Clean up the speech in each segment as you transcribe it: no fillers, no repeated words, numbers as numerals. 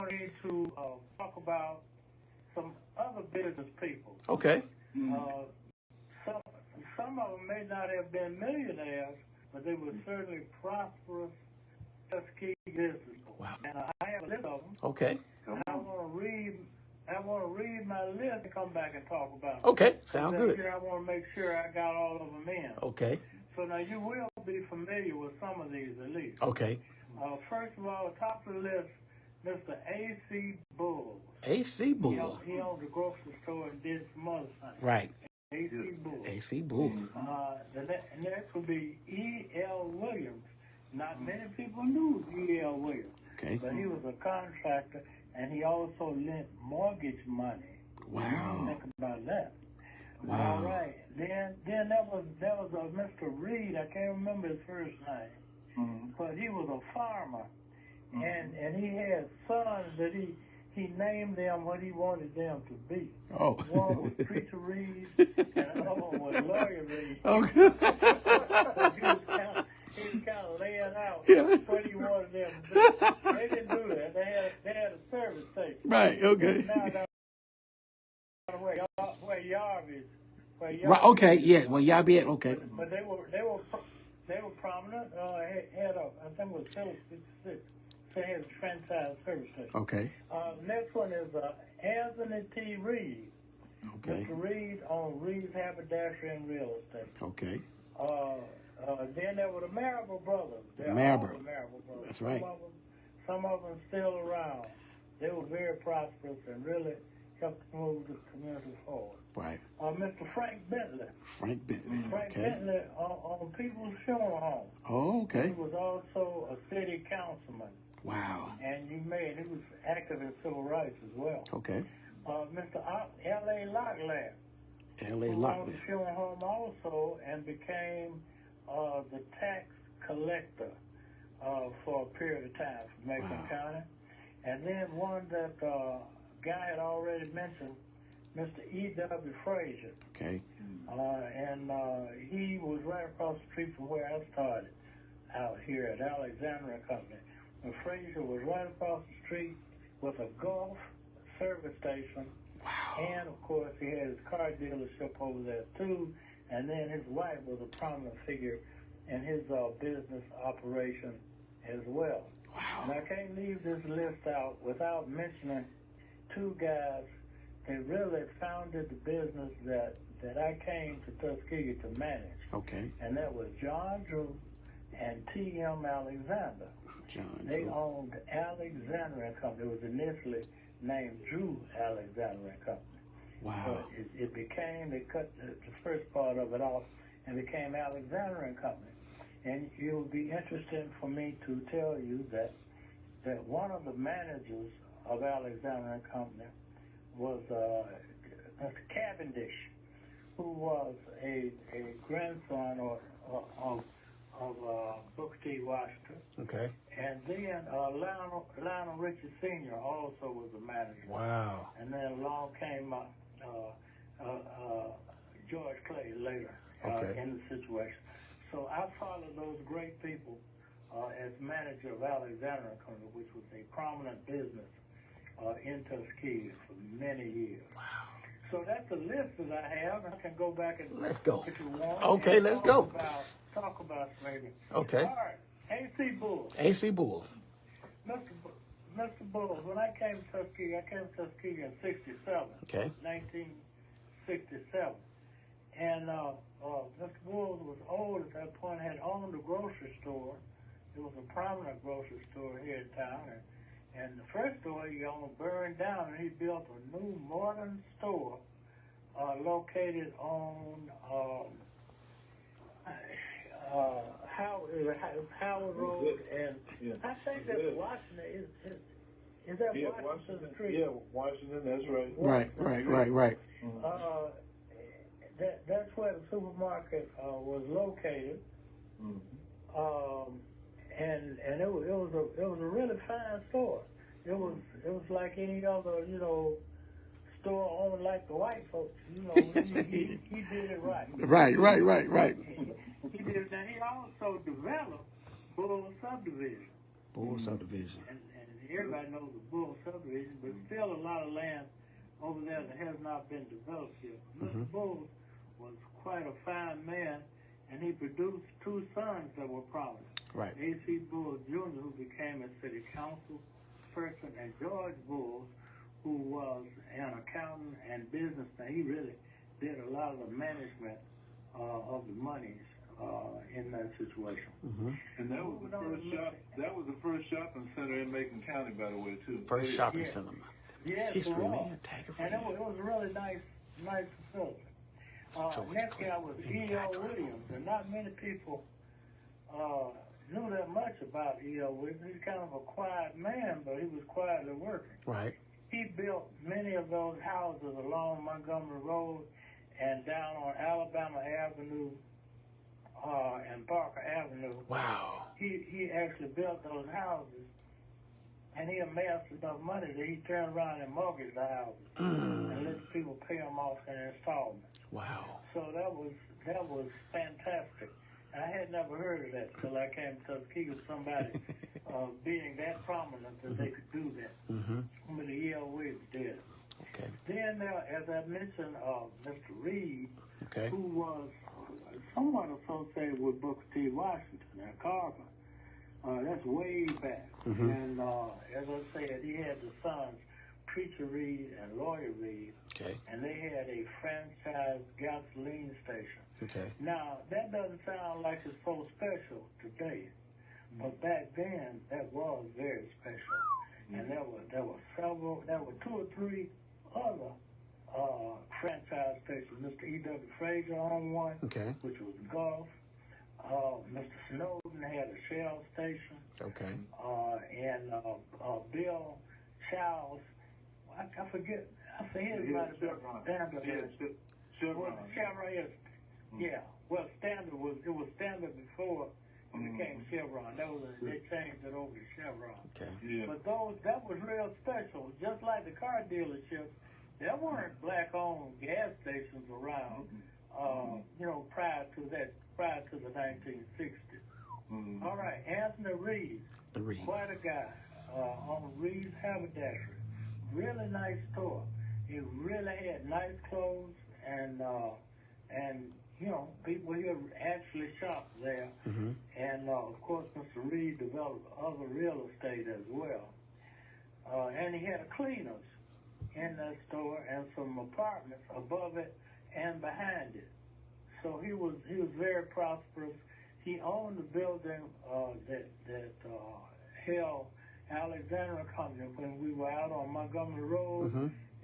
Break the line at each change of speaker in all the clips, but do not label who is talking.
wanted to talk about some other business people.
Okay.
Some of them may not have been millionaires, but they were certainly prosperous Tuskegee businessmen.
Wow.
And I have a list of them.
Okay.
And I want to read my list and come back and talk about them.
Okay. Sound good.
I want to make sure I got all of them in.
Okay.
So now you will be familiar with some of these at least.
Okay.
First of all, top of the list, Mr. A.C. Bull.
A.C. Bull.
He owned a grocery store and did some other things.
Right.
A.C. Bull.
A.C. Bull.
The next would be E.L. Williams. Not many people knew E.L. Williams.
Okay.
But he was a contractor, and he also lent mortgage money.
Wow.
Think about that.
Wow.
All right. Then there was a Mr. Reed. I can't remember his first name, but he was a farmer, and he had sons that he named them what he wanted them to be.
Oh.
One was Preacher Reed, and another one was Lawyer Reed.
Okay.
He was kind of laying out
Yeah.
what he wanted them to do. They didn't do that. They had a service station.
Right. Okay.
Now where Yarb is.
Right. Okay. Yeah. Well, y'all be at okay.
But they were prominent. Had a, I think it was Phillips 56. They had a franchise service station.
Okay.
Next one is Anthony T. Reed.
Okay.
Mr. Reed owned Reed's Haberdashery and Real Estate.
Okay.
Then there were the Marable brothers.
Marable.
The Marable brothers.
That's right.
Some of them still around. They were very prosperous and really helped move the community forward.
Right.
Mr. Frank Bentley.
Frank Bentley.
Frank
Okay.
Bentley on People's Funeral Home.
Oh, okay.
He was also a city councilman.
Wow.
And he was active in civil rights as well.
Okay.
Mr. L.A. Locklear.
L.A.
Who
Locklear.
owned the funeral home also and became the tax collector for a period of time for Macon County. And then one that Guy had already mentioned, Mr. E.W. Frazier.
Okay.
And he was right across the street from where I started out here at Alexandria Company. And Frazier was right across the street with a Gulf service station.
Wow.
And, of course, he had his car dealership over there, too. And then his wife was a prominent figure in his business operation as well.
Wow.
And I can't leave this list out without mentioning two guys that really founded the business that I came to Tuskegee to manage.
Okay.
And that was John Drew and T.M. Alexander. They owned Alexandria Company. It was initially named Drew Alexandria Company.
Wow.
So it became, they cut the first part of it off and became Alexandria Company. And it will be interesting for me to tell you that one of the managers of Alexandria Company was Mr. Cavendish, who was a grandson of Booker T. Washington.
Okay.
And then Lionel Richie Sr. also was a manager.
Wow.
And then along came George Clay later in the situation. So I followed those great people as manager of Alexandria Company, which was a prominent business in Tuskegee for many years.
Wow.
So that's the list that I have. I can go back and
Let's go.
if you want.
Okay, let's go.
Talk about maybe.
Okay.
All right. A.C. Bull.
A.C. Bull.
Mr. Bull, when I came to Tuskegee in 67.
Okay.
1967. And Mr. Bull was old at that point, had owned a grocery store. It was a prominent grocery store here in town. And the first store he owned burned down, and he built a new modern store located on Howard Road, and I think that's Washington. Is that Washington Street?
Yeah, Washington, that's right.
Right.
That's where the supermarket was located. And it was a really fine store. It was like any other, store owned like the white folks. He did it right.
Right.
He did it. Now he also developed Bull Subdivision.
Bull Subdivision.
And everybody knows the Bull subdivision, but still a lot of land over there that has not been developed yet. Mr. Bull was quite a fine man, and he produced two sons that were prominent.
Right.
A.C. Bull Jr., who became a city council person, and George Bull, who was an accountant and businessman. He really did a lot of the management of the monies in that situation.
And that was the first shop. That was the first shopping center in Macon County, by the way, too.
First shopping center.
Yes,
History,
it was.
man. Tag it for
And
you.
it was a really nice facility. Next guy was E.L. Williams, and not many people knew that much about E.L. Williams. He's kind of a quiet man, but he was quietly working.
Right.
He built many of those houses along Montgomery Road and down on Alabama Avenue and Parker Avenue.
Wow.
He actually built those houses, and he amassed enough money that he turned around and mortgaged the houses and let the people pay them off in installments.
Wow.
So that was fantastic. And I had never heard of that until I came to Tuskegee, somebody being that prominent that they could do that. But the E.L. Williams did.
Okay.
Then, as I mentioned, Mr. Reed,
Okay.
who was somewhat associated with Booker T. Washington and Carver. That's way back. And as I said, he had the sons, Preacher Reed and Lawyer Reed,
Okay.
and they had a franchise gasoline station.
Okay.
Now, that doesn't sound like it's so special today, but back then, that was very special. And there were two or three other franchise stations. Mr. E.W. Frazier owned one,
Okay.
which was Gulf. Mr. Snowden had a Shell station.
Okay.
And Bill Childs, I forget his might have been Standard. Chevron, yes. Yeah. Well, Standard was Standard before it became Chevron. They changed it over to Chevron.
Okay.
Yeah.
But that was real special. Just like the car dealerships, there weren't black-owned gas stations around, prior to the 1960s. All right, Anthony Reed,
The Reed.
quite a guy, on Reed's Haberdashery. Really nice store. He really had nice clothes, and people here actually shopped there. And of course, Mr. Reed developed other real estate as well. And he had cleaners in that store and some apartments above it and behind it. So he was very prosperous. He owned the building that held Alexander Company when we were out on Montgomery Road,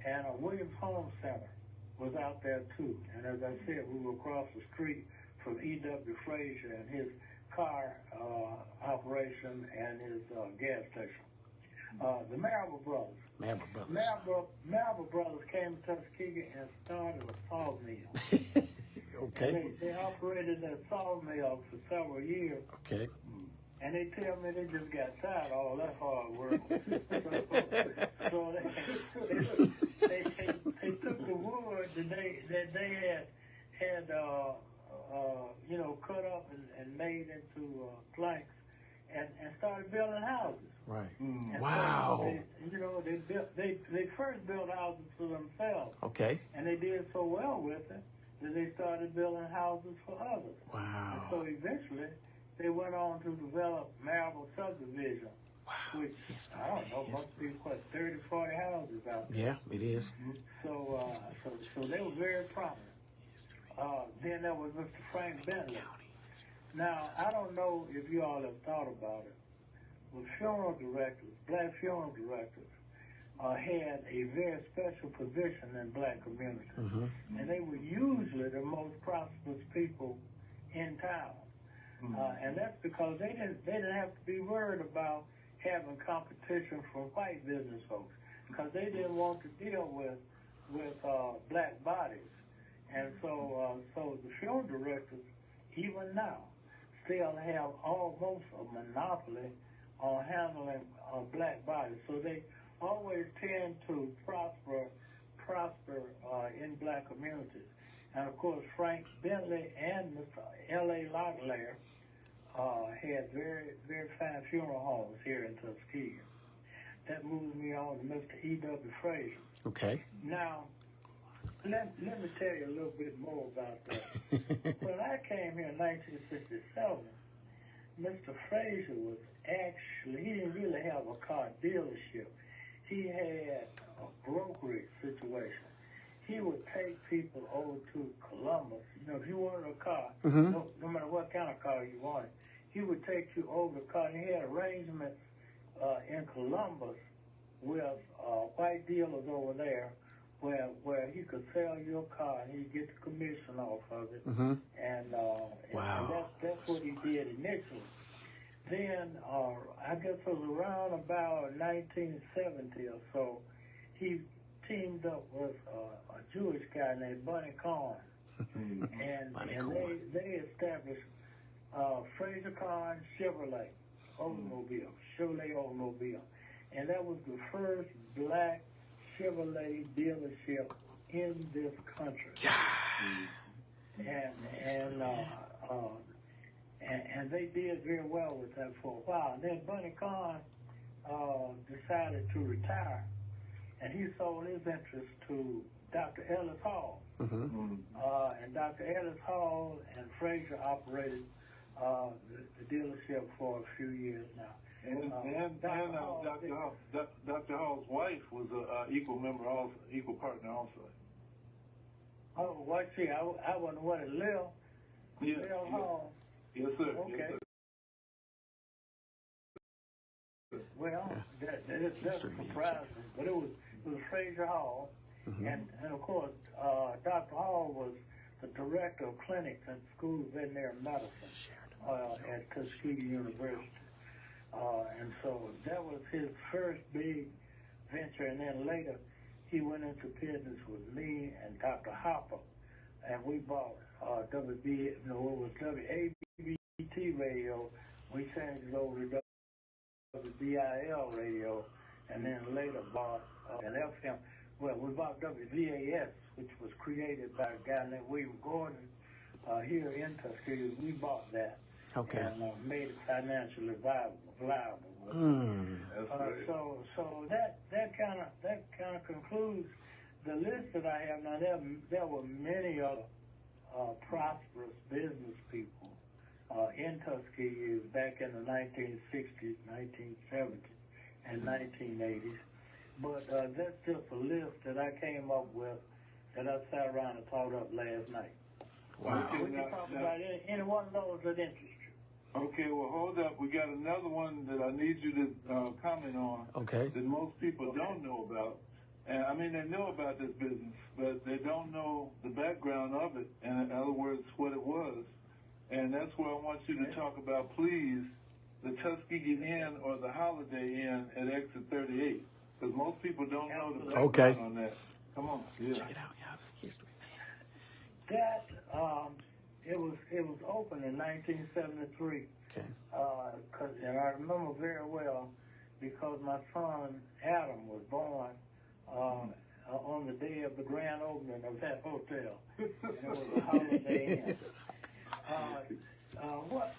and a Williams Home Center was out there too. And as I said, we were across the street from E.W. Frazier and his car operation and his gas station. The Marable Brothers.
Marable Brothers.
Marable Brothers came to Tuskegee and started a salt mill.
Okay.
They operated that salt mill for several years.
Okay.
And they tell me they just got tired of all that hard work. So they took the wood that they had cut up and made into planks and started building houses.
Right.
And
Wow.
So they first built houses for themselves.
Okay.
And they did so well with it that they started building houses for others.
Wow.
And so eventually they went on to develop Marable Subdivision, which, I don't know, must be, 30, 40 houses out there.
Yeah, it is.
So they were very prominent. Then there was Mr. Frank Bentley. Now, I don't know if you all have thought about it, but funeral directors, black funeral directors, had a very special position in black communities. And they were usually the most prosperous people in town. And that's because they didn't have to be worried about having competition from white business folks, because they didn't want to deal with black bodies. And so the funeral directors, even now, still have almost a monopoly on handling black bodies. So they always tend to prosper in black communities. And of course, Frank Bentley and Mr. L.A. Locklear had very, very fine funeral homes here in Tuskegee. that moves me on to Mr. E.W. Frazier.
Okay.
Now, let me tell you a little bit more about that. When I came here in 1967, Mr. Frazier was actually, he didn't really have a car dealership. He had a brokerage situation. He would take people over to Columbus. You know, if you wanted a car, no matter what kind of car you wanted, he would take you over the car. And he had arrangements in Columbus with white dealers over there where he could sell your car and he'd get the commission off of it.
Mm-hmm.
And
Wow.
that's what he did initially. Then I guess it was around about 1970 or so, he teamed up with a Jewish guy named Bunny Corn. and they established Fraser Corn Chevrolet automobile. And that was the first black Chevrolet dealership in this country. And they did very well with that for a while. And then Bunny Corn decided to retire, and he sold his interest to Dr. Ellis Hall. And Dr. Ellis Hall and Frazier operated the dealership for a few years now.
And Dr. Hall's wife was an equal member, also equal partner, also.
Oh, what? See, I wasn't what it Lil. Lil Hall.
Yes, sir.
Okay.
Yes, sir.
Well, that's surprising, but it was Frazier Hall, and of course, Dr. Hall was the director of clinics and School of Veterinary Medicine at Tuskegee University. And so that was his first big venture, and then later he went into business with me and Dr. Hopper, and we bought WABT radio. We changed it over to WBIL radio, and then later bought an FM. Well, we bought WVAS, which was created by a guy named William Gordon here in Tuskegee. We bought that.
Okay.
And made it financially viable. So that kind of concludes the list that I have. Now there were many other prosperous business people in Tuskegee back in the 1960s, 1970s, and 1980s. But that's just a list that I came up with that I sat around and thought up last night.
Wow.
We can talk about any one of those that interest you.
Okay, well, hold up. We got another one that I need you to comment on.
Okay.
That most people don't know about. And I mean, they know about this business, but they don't know the background of it. And in other words, what it was. And that's where I want you to talk about, please, the Tuskegee Inn or the Holiday Inn at exit 38. Because most people don't know the background on that. Come on. Yeah.
Check it out. Yeah, history, man.
That it was opened in 1973.
Okay.
And I remember very well because my son Adam was born on the day of the grand opening of that hotel. And it was a Holiday Inn.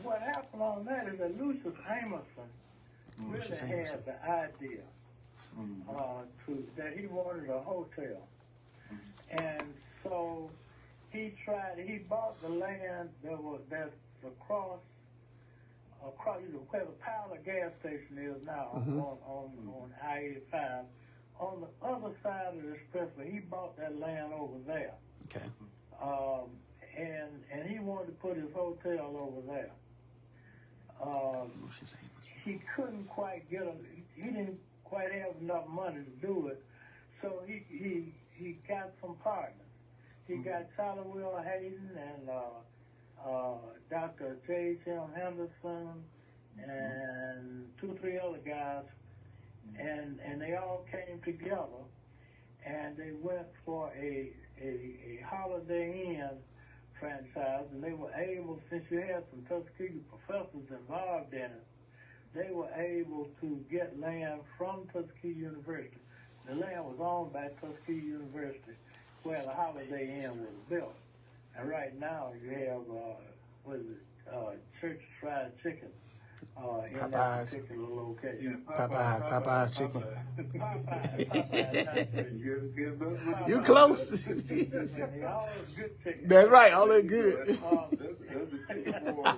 What happened on that is that Lucius Amerson really had the idea that he wanted a hotel. And so he bought the land that's across where the Powder gas station is now on I-85. On the other side of the expressway, he bought that land over there.
Okay.
And he wanted to put his hotel over there. He couldn't quite he didn't quite have enough money to do it, so he got some partners. He got Charlie Will Hayden and Dr. J.M. Henderson and 2 or 3 other guys, and they all came together, and they went for a Holiday Inn franchise, and they were able, since you had some Tuskegee professors involved in it, they were able to get land from Tuskegee University. The land was owned by Tuskegee University, where the Holiday Inn was built. And right now you have, Church Fried Chicken in that
Popeyes.
particular location.
Yeah,
Popeyes chicken.
Popeyes.
You close.
They all good chicken.
That's right. All that good.
That's the chicken wars.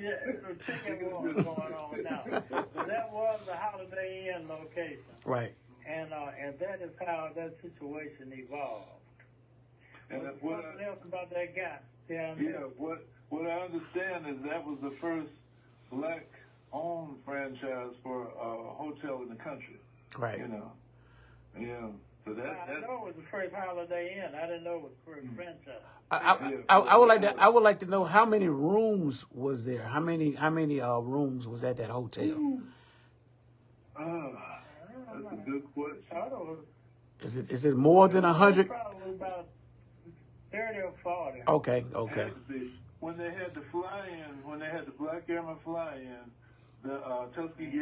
Yeah, it's a chicken war going on now. But that was the Holiday Inn location.
Right.
And that is how that situation evolved.
And
What else about that guy?
Yeah, what I understand is that was the first black-owned franchise for a hotel in the country.
Right.
You know. Yeah. So
I know it was the first Holiday Inn. I didn't know it was the first franchise.
I would like to know how many rooms was there. How many rooms was at that hotel?
That's a good question.
Is it more than 100?
Probably about 30 or 40.
Okay.
When they had the fly-in, when they had the Black Airmen fly-in, the Tuskegee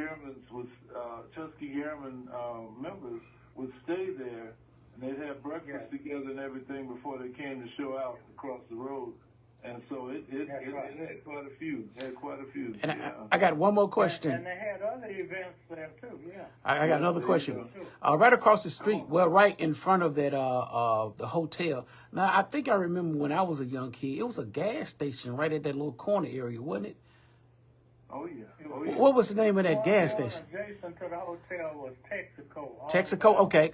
Airmen members would stay there, and they'd have breakfast together and everything before they came to show out across the road. And so it had quite a few.
And I got one more question.
And they had other events there too. Yeah.
I got another question. Right across the street, well, right in front of that the hotel. Now, I think I remember when I was a young kid, it was a gas station right at that little corner area, wasn't it?
Oh yeah.
What was the name of that gas station?
Adjacent to the hotel was Texaco.
Texaco. Okay.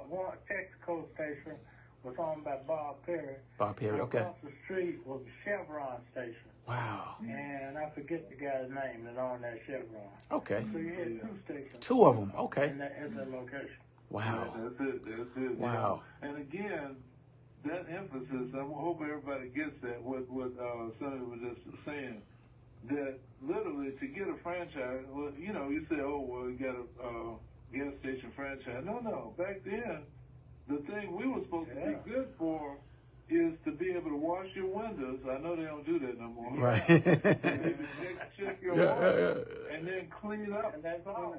One Texaco station was owned by Bob Perry.
Bob Perry. Okay.
Across the street was the Chevron station.
Wow.
And I forget the guy's name that owned that Chevron.
Okay.
So you had two stations.
Two of them. Okay.
In that location.
Wow.
Yeah, that's it.
Wow.
Yeah. And again, that emphasis, I hope everybody gets that, what Senator was just saying, that literally to get a franchise, well, you say, you got a gas station franchise. No. Back then, the thing we were supposed to be good for is to be able to wash your windows. I know they don't do that no more.
Right.
Maybe check your water and then clean up. And that's all.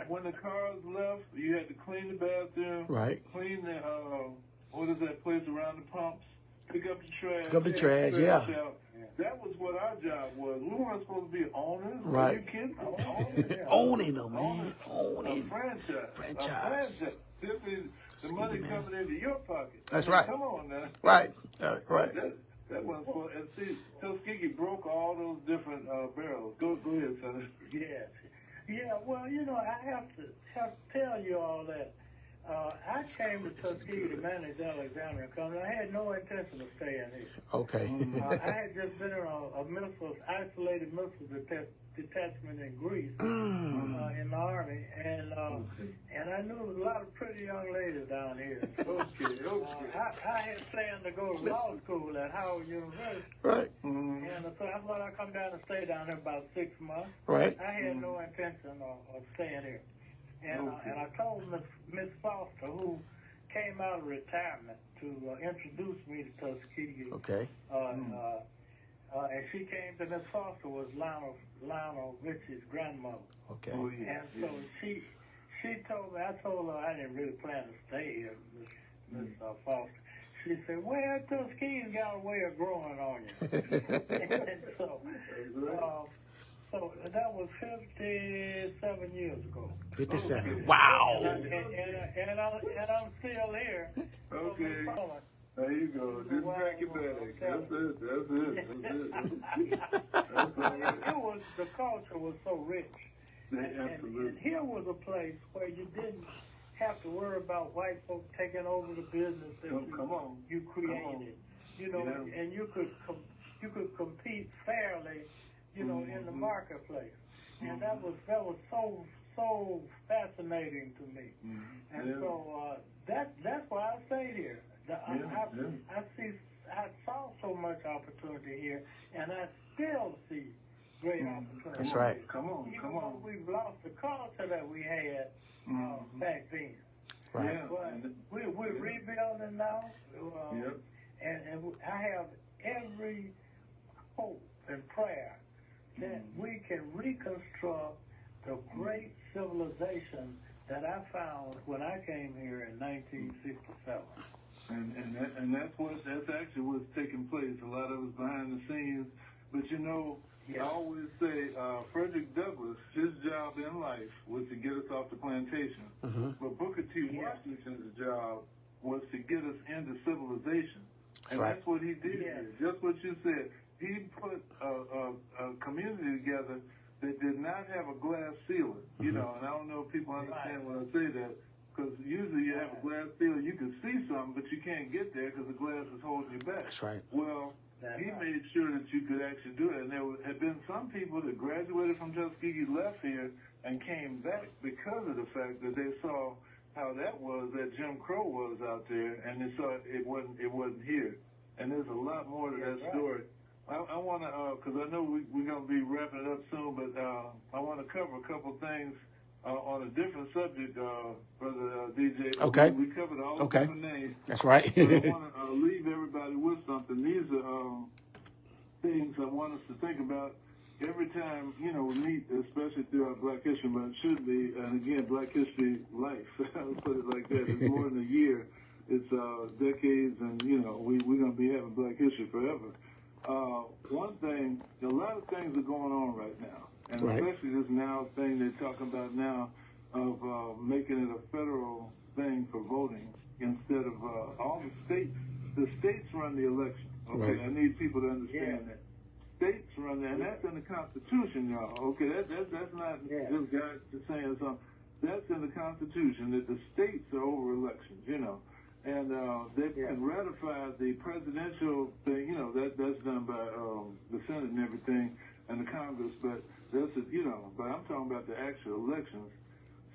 When the cars left, you had to clean the bathroom.
Right.
Clean the what is that place around the pumps? Pick up the trash.
Pick up the trash. Yeah.
That was what our job was. We weren't supposed to be owners.
Right.
Are you kidding?
Owning them, man.
A franchise. Simply the money coming into your pocket.
That's right.
Come on now.
Right. Right.
That wasn't for. And see, Tuskegee broke all those different barrels. Go ahead, Senator.
Yes. Yeah. Well, I have to tell you all that. I came to Tuskegee to manage Alexander and Company. I had no intention of staying here.
Okay.
I had just been in a isolated missile detachment in Greece in the Army, and I knew a lot of pretty young ladies down here. I had planned to go to law school at Howard University.
Right.
And so I thought I'd come down and stay down here about 6 months.
Right.
I had no intention of staying here. And I told Miss Foster, who came out of retirement, to introduce me to Tuskegee.
Okay.
And she came to Miss Foster was Lionel Richie's grandmother.
Okay.
And so she told me, I told her I didn't really plan to stay here, Miss Foster. She said, well, Tuskegee's got a way of growing on you. And so that was 57 years ago.
57. Wow.
And I'm still here.
Okay. There you go. Didn't pack your bag. That's it.
The culture was so rich.
Absolutely.
And here was a place where you didn't have to worry about white folks taking over the business that you created. And you could compete fairly, in the marketplace. And that was so fascinating to me. And so that's why I stayed here. I saw so much opportunity here, and I still see great opportunity.
That's right.
Come on.
We've lost the culture that we had back then.
Right.
But we're rebuilding now, and I have every hope and prayer that we can reconstruct the great civilization that I found when I came here in 1967.
And that's actually what's taking place. A lot of us behind the scenes, But you know, I always say Frederick Douglass, his job in life was to get us off the plantation. But Booker T. Washington's job was to get us into civilization. And that's what he did. Just what you said. He put a community together that did not have a glass ceiling. You know, and I don't know if people understand when I say that, because usually you have a glass ceiling, you can see something, but you can't get there because the glass is holding you back.
That's right.
Well, he made sure that you could actually do it. And there had been some people that graduated from Tuskegee, left here, and came back because of the fact that they saw how that was, that Jim Crow was out there, and they saw it wasn't here. And there's a lot more to that story. I want to, because I know we're going to be wrapping it up soon, but I want to cover a couple things on a different subject, Brother DJ.
Okay.
We covered all the different names.
That's right.
But I want to leave everybody with something. These are things I want us to think about every time, you know, we meet, especially throughout Black History Month. It should be, and again, Black History Life. I'll put it like that. It's more than a year. It's decades, and, you know, we're going to be having Black History forever. One thing, a lot of things are going on right now, and especially this now thing they're talking about now of making it a federal thing for voting instead of all the states. The states run the election. Okay, I need people to understand that. States run that, and that's in the Constitution, y'all. Okay, that's not just guys just saying something. That's in the Constitution that the states are over elections, you know. And they've ratified the presidential thing, you know, that's done by the Senate and everything, and the Congress, but that's, you know, but I'm talking about the actual elections.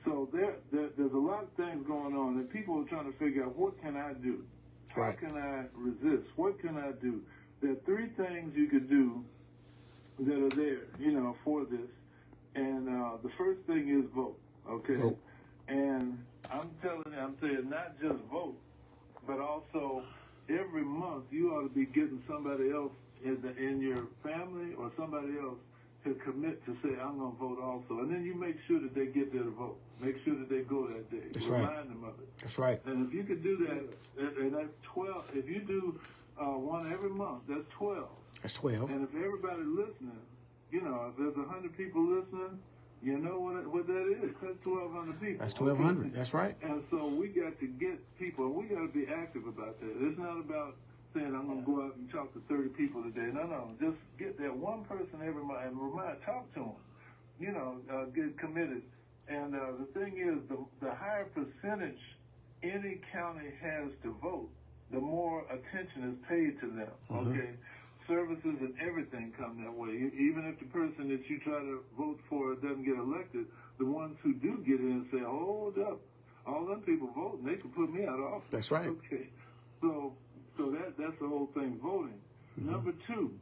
So there's a lot of things going on, and people are trying to figure out, what can I do? How can I resist? What can I do? There are three things you could do that are there, you know, for this. And the first thing is vote, okay? Vote. And I'm saying not just vote, but also every month you ought to be getting somebody else in your family or somebody else to commit to say, I'm going to vote also. And then you make sure that they get there to vote. Make sure that they go that day.
That's
Remind them of it.
That's right.
And if you could do that, and that's 12. If you do one every month, that's 12.
That's 12.
And if everybody listening, you know, if there's 100 people listening, you know what that is? That's 1,200 people.
That's 1,200. Okay? That's right.
And so we got to get people, and we got to be active about that. It's not about saying I'm going to go out and talk to 30 people today. No. Just get that one person every month and talk to them. You know, get committed. And the thing is, the higher percentage any county has to vote, the more attention is paid to them. Okay? Services and everything come that way. Even if the person that you try to vote for doesn't get elected, the ones who do get in say, hold up, all them people voting, they can put me out of office.
That's right.
Okay. So that's the whole thing, voting. Number two,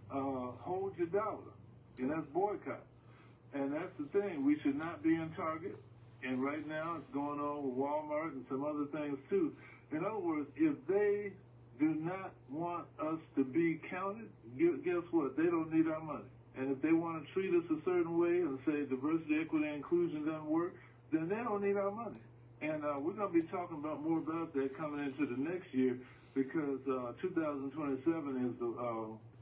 hold your dollar, and that's boycott. And that's the thing. We should not be in Target. And right now it's going on with Walmart and some other things too. In other words, if they do not want us to be counted, guess what? They don't need our money. And if they want to treat us a certain way and say diversity, equity, and inclusion doesn't work, then they don't need our money. And we're going to be talking about more about that coming into the next year, because 2027 is the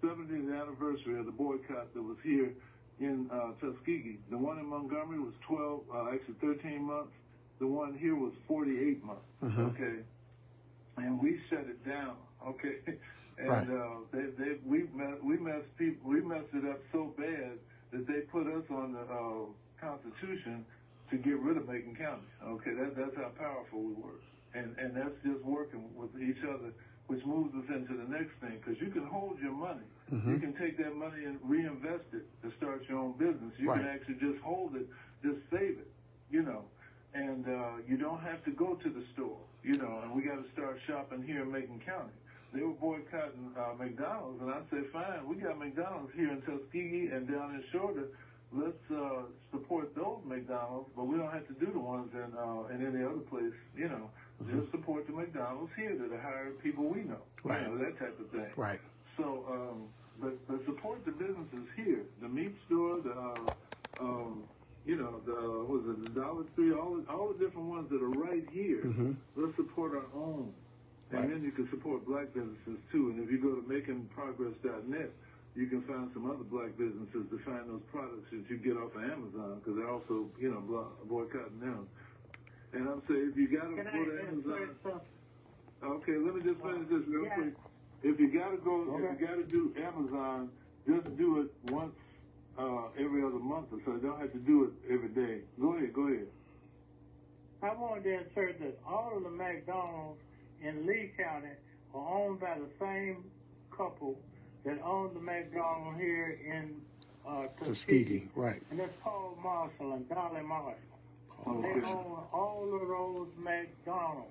70th anniversary of the boycott that was here in Tuskegee. The one in Montgomery was 13 months. The one here was 48 months. Okay. And we shut it down, okay? And we messed it up so bad that they put us on the Constitution to get rid of Macon County, okay? That's how powerful we were. And that's just working with each other, which moves us into the next thing, because you can hold your money. You can take that money and reinvest it to start your own business. You can actually just hold it, just save it, you know. And you don't have to go to the store, you know, and we got to start shopping here in Macon County. They were boycotting McDonald's, and I said, fine, we got McDonald's here in Tuskegee and down in Shorter. Let's support those McDonald's, but we don't have to do the ones in any other place, you know. Just support the McDonald's here that are hiring people we know, you know, that type of thing.
Right.
So, but support the businesses here, the meat store, you know, the Dollar Tree, all the different ones that are right here. Let's support our own. And then you can support black businesses too. And if you go to MaconProgress.net, you can find some other black businesses to find those products that you get off of Amazon, because they're also, boycotting them. And I'm saying, if you got to go to Amazon, okay, let me just finish this real quick. If you got to do Amazon, just do it once every other month or so. You don't have to do it every day. Go ahead.
I wanted to insert that all of the McDonald's in Lee County are owned by the same couple that owned the McDonald's here in Tuskegee.
Right.
And that's Paul Marshall and Dolly Marshall.
Okay.
They own all of those McDonald's.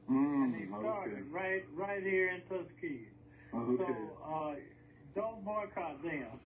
And they started right here in Tuskegee.
Okay.
So don't boycott them.